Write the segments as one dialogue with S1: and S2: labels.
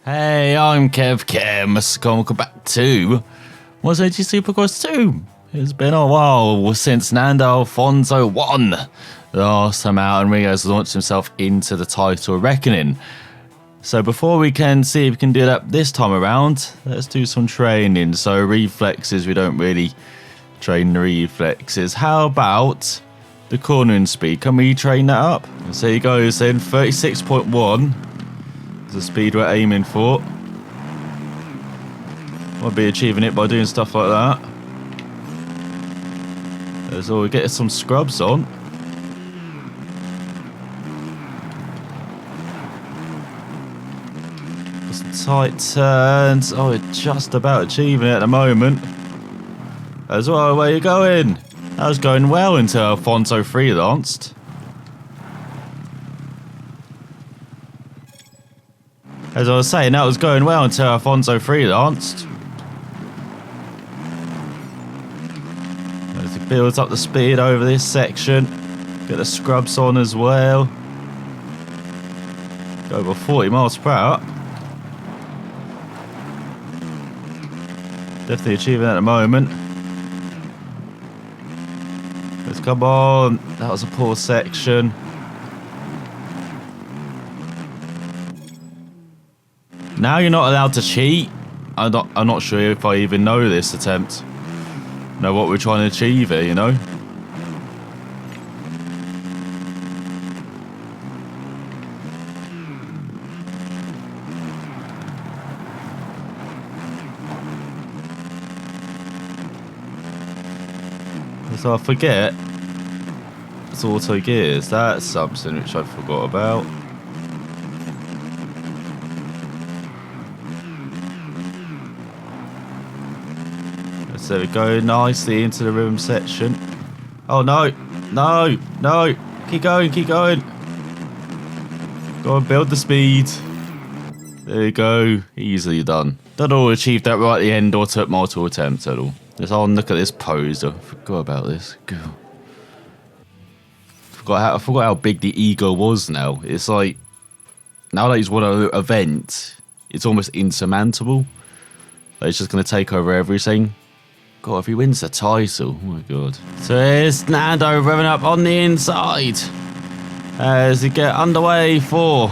S1: Hey, I'm Kev. Welcome back to What's AG Supercross 2. It's been a while since Nando Alfonso won the last time out and Rios launched himself into the title reckoning. So before we can see if we can do that this time around, let's do some training. So reflexes, we don't really train the reflexes. How about the cornering speed? Can we train that up? So he goes in 36.1. The speed we're aiming for. We'll be achieving it by doing stuff like that. There's all we get some scrubs on. Some tight turns. Oh, we're just about achieving it at the moment. As well, where you going? That was going well until Alfonso freelanced. As I was saying, that was going well until Alfonso freelanced. As he builds up the speed over this section. Get the scrubs on as well. Go over 40 miles per hour. Definitely achieving it at the moment. Let's come on. That was a poor section. Now you're not allowed to cheat. I'm not sure if I even know this attempt. Know what we're trying to achieve here, you know? So I forget. It's auto gears. That's something which I forgot about. There we go, nicely into the rim section. Oh no, no, no, keep going, keep going. Go and build the speed. There you go, easily done. Don't all achieve that right at the end or took multiple attempts at all. Just look at this pose, I forgot about this. God. I forgot how big the ego was now. It's like, now that he's won an event, it's almost insurmountable. Like it's just going to take over everything. God, if he wins the title, oh my god. So here's Nando revving up on the inside as he get underway for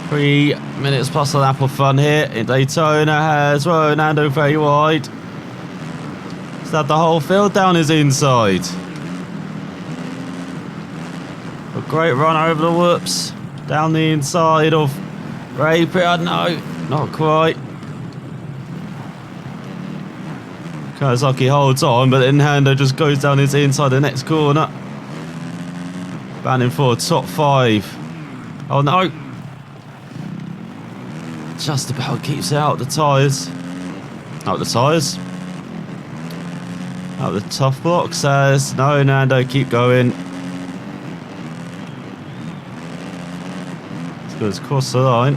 S1: 3 minutes plus a lap of fun here in Daytona as well. Nando very wide. He's had the whole field down his inside. A great run over the whoops. Down the inside of Rapier. No, not quite. Kawasaki holds on, but then Nando just goes down his inside the next corner. Banning for top 5. Oh no! Just about keeps it out the tyres. Out the tyres. Out the tough block says, no, Nando, keep going. Let's go across the line.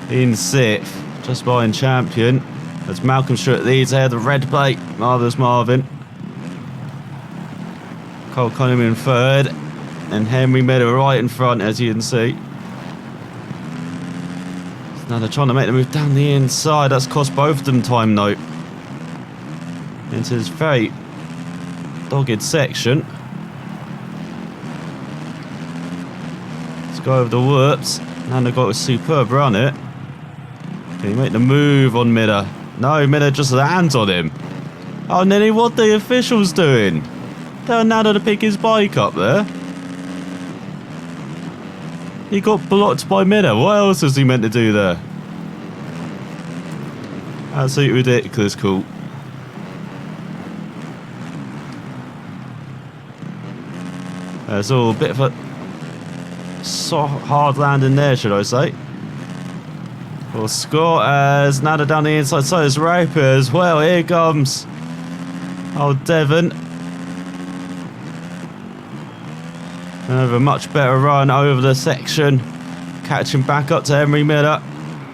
S1: In 6th, just behind champion. As Malcolm Stewart leads ahead of the red plate. Marvellous Marvin. Cole Cunningham in 3rd. And Henry Miller right in front, as you can see. Now they're trying to make the move down the inside. That's cost both of them time, though. Into this very dogged section. Let's go over the whoops. Nando got a superb run it. Can he make the move on Miller? No, Miller just lands on him. Oh, Nelly, what are the officials doing? Tell Nando to pick his bike up there. He got blocked by Miller. What else was he meant to do there? Absolutely ridiculous, cool. There's all a bit of a hard landing there, should I say. Well, Scott as Nando down the inside, so is Rapier as well. Here comes old Devon. Another much better run over the section. Catching back up to Henry Miller.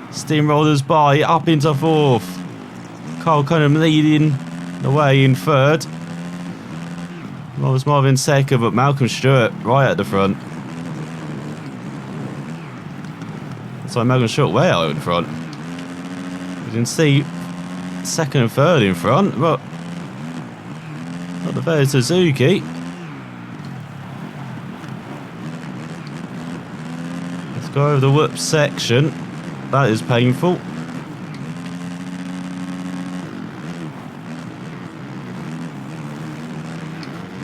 S1: Steamrollers by, up into 4th. Cole Cunningham leading the way in 3rd. Well, was Marvin 2nd, but Malcolm Stewart right at the front. So Malcolm Short way out in front. You can see second and third in front, but not the better Suzuki. Let's go over the whoop section. That is painful.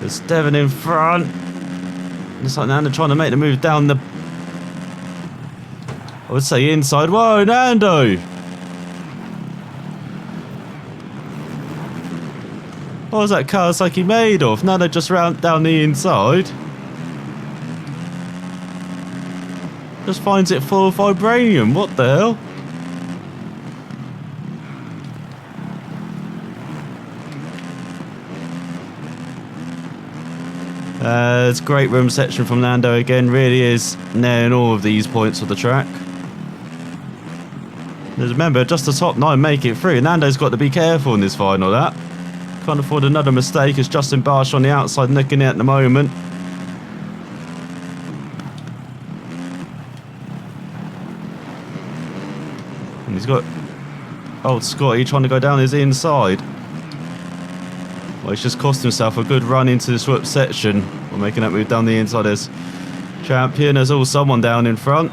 S1: There's Devon in front. It's like Nando trying to make the move down the, I would say inside. Whoa, Nando! What was that Kawasaki made of? Nando just round down the inside. Just finds it full of vibranium. What the hell? It's great rim section from Nando again. Really is nailing all of these points of the track. Just remember, just the top 9 make it through. Nando's got to be careful in this final lap. Can't afford another mistake as Justin Barsh on the outside nicking it at the moment. And he's got old Scotty trying to go down his inside. Well, he's just cost himself a good run into this whoop section. We're making that move down the inside as champion. There's all someone down in front.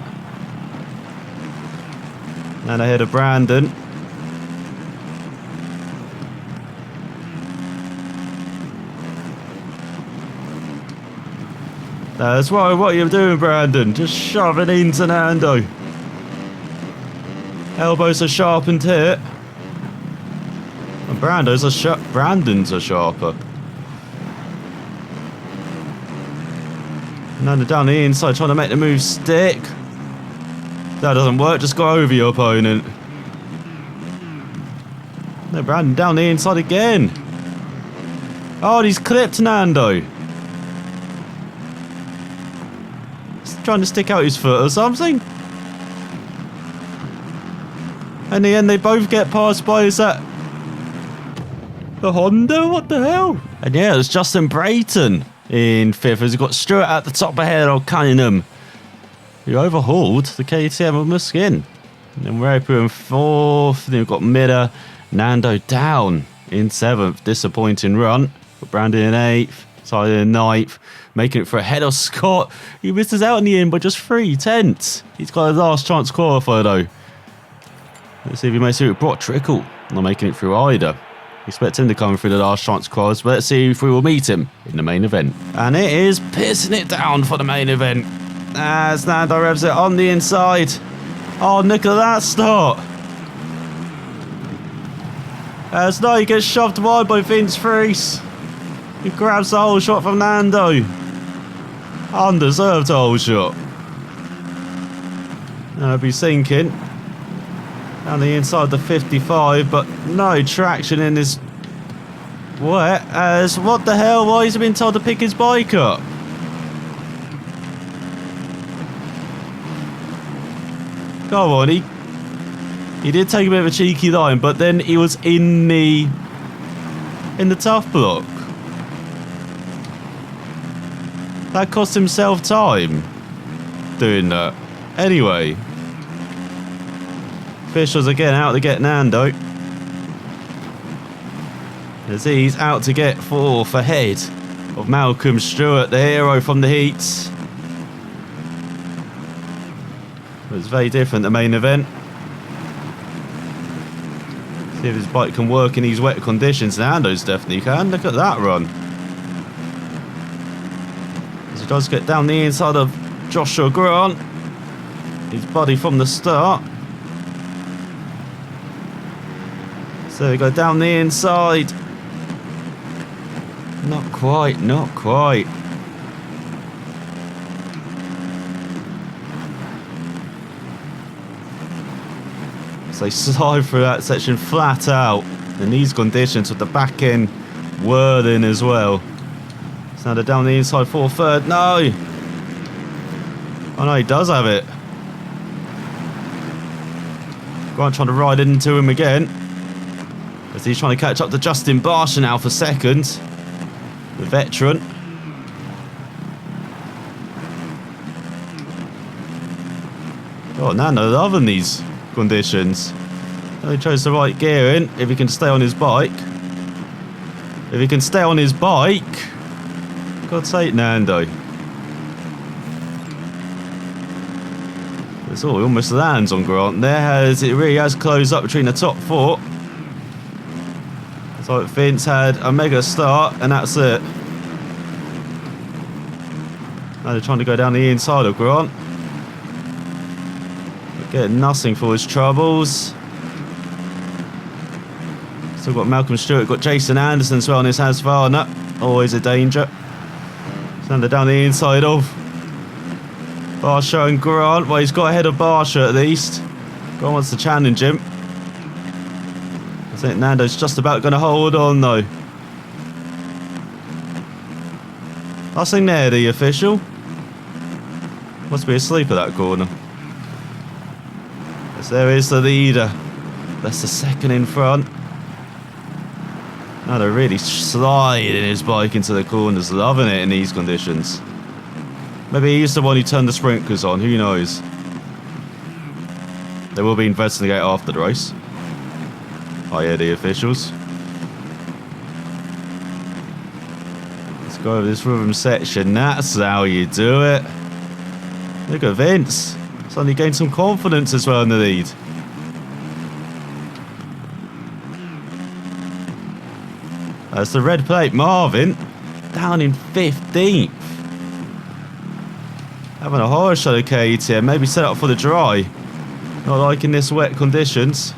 S1: And ahead of Brandon. That's right, what are you doing, Brandon? Just shoving into Nando. Elbows are sharpened here. And Brandon's a sharper. Nando down the inside trying to make the move stick. That doesn't work, just go over your opponent. No, Brandon down the inside again. Oh, and he's clipped Nando. He's trying to stick out his foot or something. In the end, they both get passed by. Is that the Honda? What the hell? And yeah, it was Justin Brayton in 5th as he got Stewart at the top ahead of Cunningham, who overhauled the KTM of Muskin. And then Rapu in 4th. Then we've got Midder, Nando down in 7th. Disappointing run. Got Brandon in 8th, Tyler in 9th, making it for ahead of Scott. He misses out in the end by just 3/10. He's got a last chance qualifier though. Let's see if he makes it with Brock Trickle. Not making it through either. Expect him to come through the last chance qualifiers, but let's see if we will meet him in the main event. And it is pissing it down for the main event. As Nando revs it on the inside. Oh, look at that start. As now he gets shoved wide by Vince Friese. He grabs the hole shot from Nando. Undeserved hole shot. And I'll be sinking. Down the inside the 55, but no traction in this wet. As what the hell? Why has he been told to pick his bike up? Come on, he did take a bit of a cheeky line, but then he was in the tough block. That cost himself time doing that. Anyway. Officials again out to get Nando. As he's out to get 4th ahead of Malcolm Stewart, the hero from the heats. It was very different, the main event. See if his bike can work in these wet conditions. Nando's definitely can. Look at that run. As he does get down the inside of Joshua Grant, his buddy from the start. So we go down the inside. Not quite, not quite. So they slide through that section flat out. In these conditions with the back end whirling as well. So now they're down the inside for 3rd. No! Oh no, he does have it. Grant trying to ride into him again. As he's trying to catch up to Justin Barsha now for 2nd. The veteran. Oh, Nando loving these conditions. He chose the right gear in. If he can stay on his bike. If he can stay on his bike. God's sake, Nando. It's all, he almost lands on Grant there, as it really has closed up between the top four. So Vince had a mega start, and that's it. Now they're trying to go down the inside of Grant. But getting nothing for his troubles. Still got Malcolm Stewart, got Jason Anderson as well on his Husqvarna. Always a danger. So they're down the inside of Barsha and Grant. Well, he's got ahead of Barsha at least. Grant wants to challenge him. I think Nando's just about going to hold on though. Nothing there, the official. Must be asleep at that corner. Yes, there is the leader. That's the second in front. Nando really sliding his bike into the corners, loving it in these conditions. Maybe he's the one who turned the sprinklers on, who knows. They will be investigated after the race. Oh yeah, the officials. Let's go over this rhythm section. That's how you do it. Look at Vince. Suddenly gained some confidence as well in the lead. That's the red plate. Marvin down in 15th. Having a horror show of KTM. Maybe set up for the dry. Not liking this wet conditions.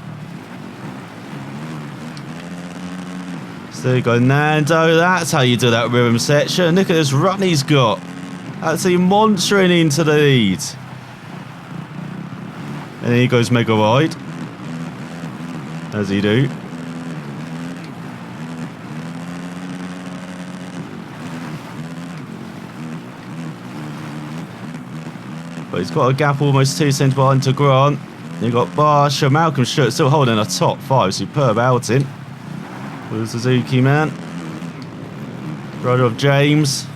S1: So you go, Nando. That's how you do that rhythm section. Look at this run he's got. Absolutely monstering into the lead. And then he goes mega wide. As he do. But he's got a gap almost 2 cents behind to Grant. You've got Barsha, Malcolm Stewart still holding a top 5. Superb outing. With the Suzuki man. Brother of James.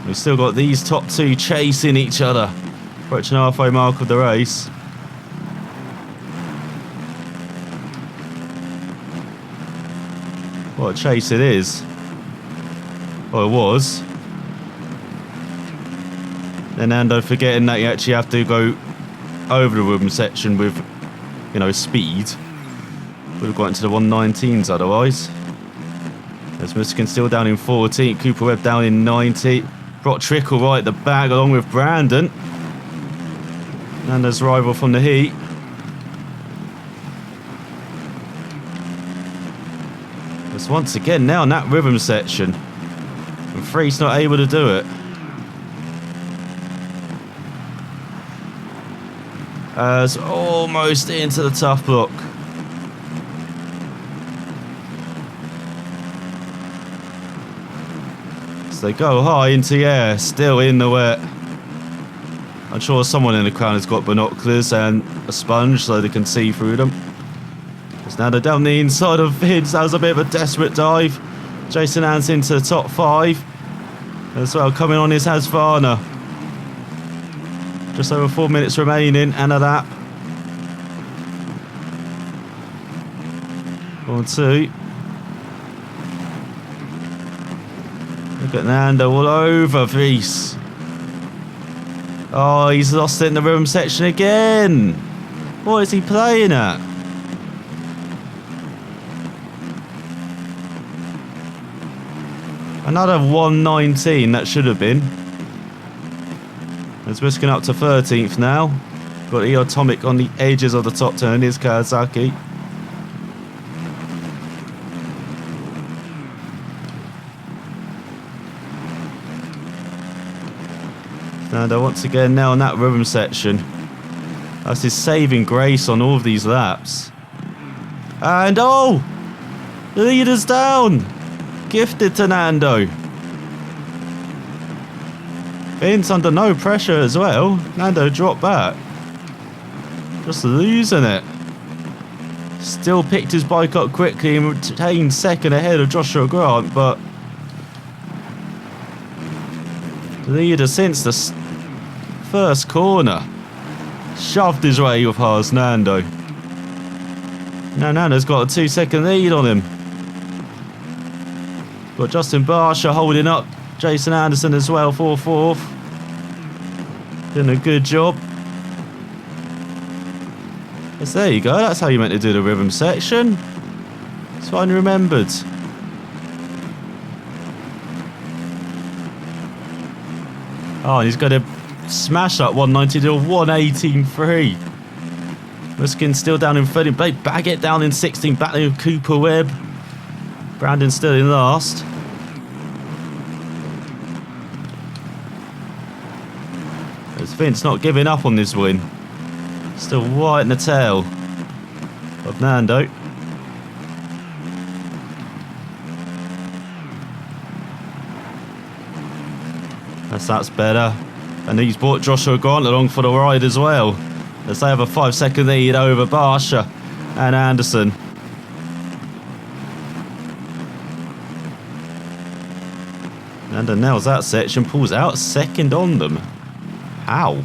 S1: We've still got these top 2 chasing each other. Approaching the halfway mark of the race. What a chase it is. Well, it was. Then Nando forgetting that you actually have to go over the rhythm section with, you know, speed. Would have got into the 119s otherwise. There's Michigan still down in 14. Cooper Webb down in 90. Brock Trickle right at the back along with Brandon. Nando's rival from the heat. Just once again now in that rhythm section. And Free's not able to do it. As almost into the tough block. So they go high into the air, still in the wet. I'm sure someone in the crowd has got binoculars and a sponge so they can see through them. It's now down the inside of Vince. That was a bit of a desperate dive. Jason Hans into the top 5. As well, coming on his Husqvarna. Just over 4 minutes remaining and a lap. 1-2. Look at Nando all over Vries. Oh, he's lost it in the rhythm section again. What is he playing at? Another 119 that should have been. It's risking up to 13th now. Got Eotomic on the edges of the top 10. Here's Kawasaki. Nando once again now in that rhythm section. That's his saving grace on all of these laps. And oh! The leader's down! Gifted to Nando. Vince under no pressure as well. Nando dropped back. Just losing it. Still picked his bike up quickly and retained second ahead of Joshua Grant, but Leader since the first corner. Shoved his way past Nando. Now Nando's got a 2-second lead on him. Got Justin Barsha holding up Jason Anderson as well for fourth. Doing a good job. Yes, there you go. That's how you meant to do the rhythm section. That's what I remembered. Oh, and he's going to smash that 190 to a 118.3. Muskin still down in 13th. Baggett down in 16th. Battling with Cooper Webb. Brandon still in last. As Vince not giving up on this win. Still right in the tail of Nando. That's better. And he's brought Joshua Grant along for the ride as well, as they have a 5-second lead over Barsha and Anderson. Nando nails that section, pulls out second on them. How?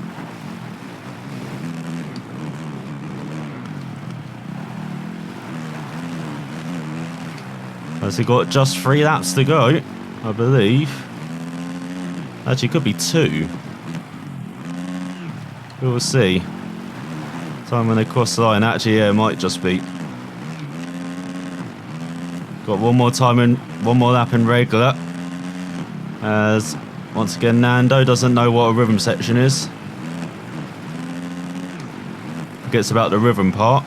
S1: Has he got just 3 laps to go, I believe. Actually, could be 2. We'll see. Time when they cross the line. Actually, yeah, it might just be. Got one more time in, one more lap in regular. As once again, Nando doesn't know what a rhythm section is. Forgets about the rhythm part.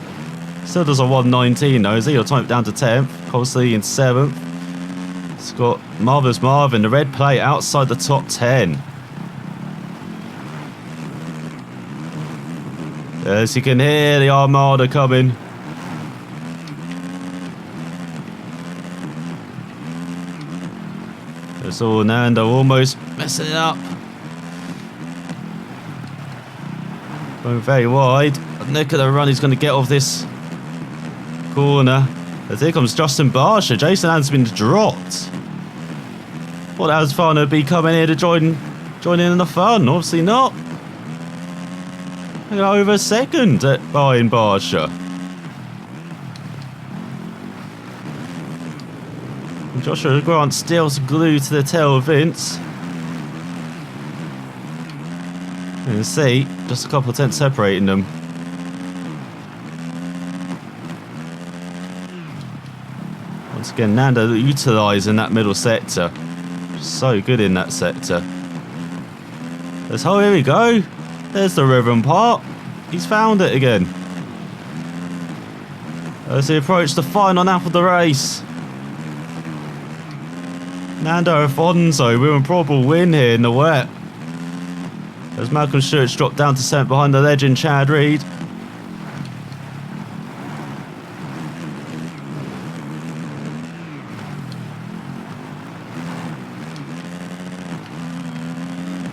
S1: Still does a 119 though. He'll time it down to 10th. Colsley in 7th. It's got Marvelous Marvin, the red plate outside the top 10. As you can hear the Armada coming. It's all Nando almost messing it up. Going very wide. Look at the run he's going to get off this corner. As here comes Justin Barsha. Jason has been dropped. Thought that was fun to be coming here to join in the fun. Obviously not. Over a second at behind Barsha. And Joshua Grant still glued to the tail of Vince. You can see just a couple of tenths separating them. Once again, Nando utilising that middle sector. So good in that sector. Here we go. There's the rhythm part. He's found it again. As he approached the final lap of the race. Nando Alfonso with a probable win here in the wet. As Malcolm Sturridge dropped down to 7th behind the legend Chad Reed.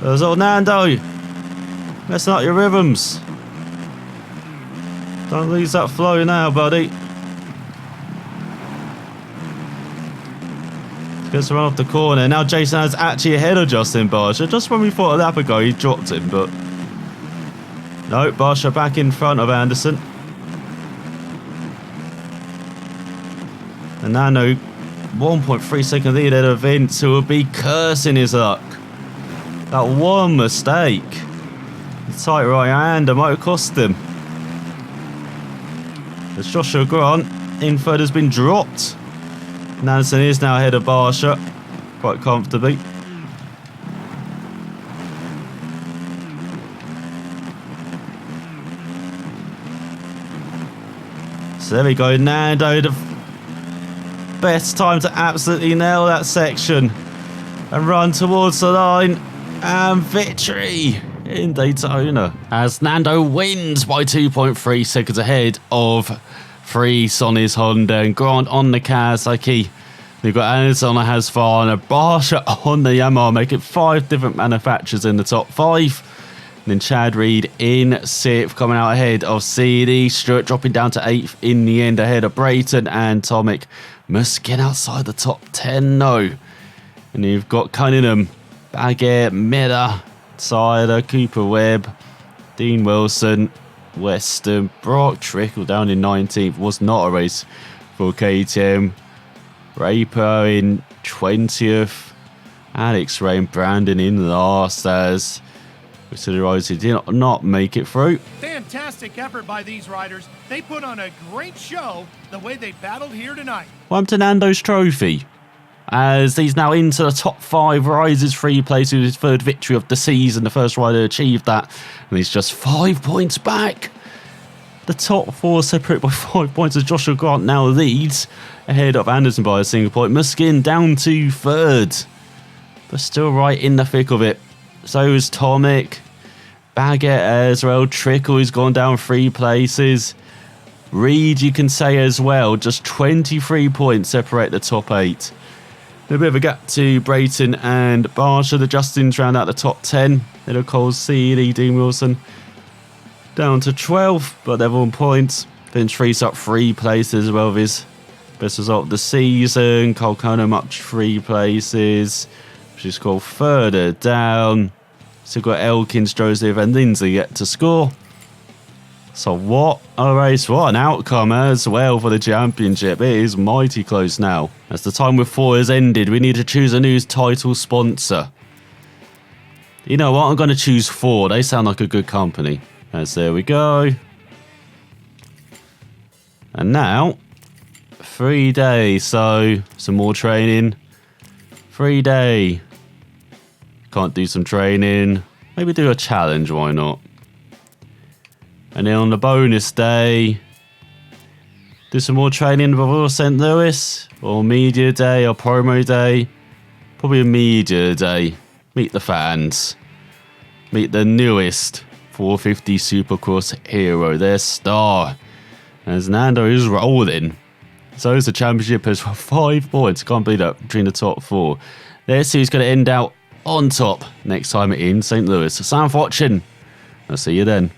S1: There's old Nando. Messing up your rhythms. Don't lose that flow now, buddy. Gets to run off the corner. Now Jason is actually ahead of Justin Barsha. Just when we thought a lap ago he dropped him, but no, Barsha back in front of Anderson. And Nando 1.3 second lead ahead of Vince, who will be cursing his luck. That one mistake. The tight right hander might have cost him. As Joshua Grant in third has been dropped. Anderson is now ahead of Barsha quite comfortably. So there we go, Nando, the best time to absolutely nail that section and run towards the line, and victory in Daytona as Nando wins by 2.3 seconds ahead of Freese on his Honda and Grant on the Kawasaki. We've got Anderson on the Husqvarna and Barsha on the Yamaha, making 5 different manufacturers in the top 5. And then Chad Reed in 6th, coming out ahead of CD. Stewart dropping down to 8th in the end, ahead of Brayton and Tomic. Muskin outside the top 10 though. And you've got Cunningham
S2: Baggett, Miller, Tyler, Cooper Webb, Dean Wilson, Weston, Brock Trickle down in 19th. Was not a race for KTM. Raper in 20th. Alex Ray and Brandon in last as the riders who did not make it through.
S3: Fantastic effort by these riders. They put on a great show the way they battled here tonight.
S2: Welcome to Nando's Trophy, as he's now into the top 5, rises 3 places with his 3rd victory of the season. The first rider achieved that, and he's just 5 points back. The top 4 separate by 5 points as Joshua Grant now leads ahead of Anderson by a single point. Muskin down to 3rd, but still right in the thick of it. So is Tomic. Baggett as well. Trickle has gone down 3 places. Reed, you can say as well, just 23 points separate the top 8. A bit of a gap to Brayton and Barsha. The Justins round out the top 10. Little Cole Seeley, Dean Wilson down to 12, but they're on points. Finch Reese up 3 places as well with his best result of the season. Cole Conham up 3 places. She's called further down. Still got Elkins, Joseph and Lindsay yet to score. So what a race, what an outcome as well for the championship. It is mighty close now. As the time with 4 has ended, we need to choose a new title sponsor. You know what, I'm going to choose Ford. They sound like a good company. As there we go. And now, 3 days, so some more training. 3 day. Can't do some training. Maybe do a challenge, why not? And then on the bonus day, do some more training before St. Louis, or media day, or promo day. Probably a media day. Meet the fans. Meet the newest 450 Supercross hero, their star. As Nando is rolling. So is the championship has 5 points. Can't believe that, between the top 4. Let's see who's going to end out on top next time in St. Louis. So thanks for watching. I'll see you then.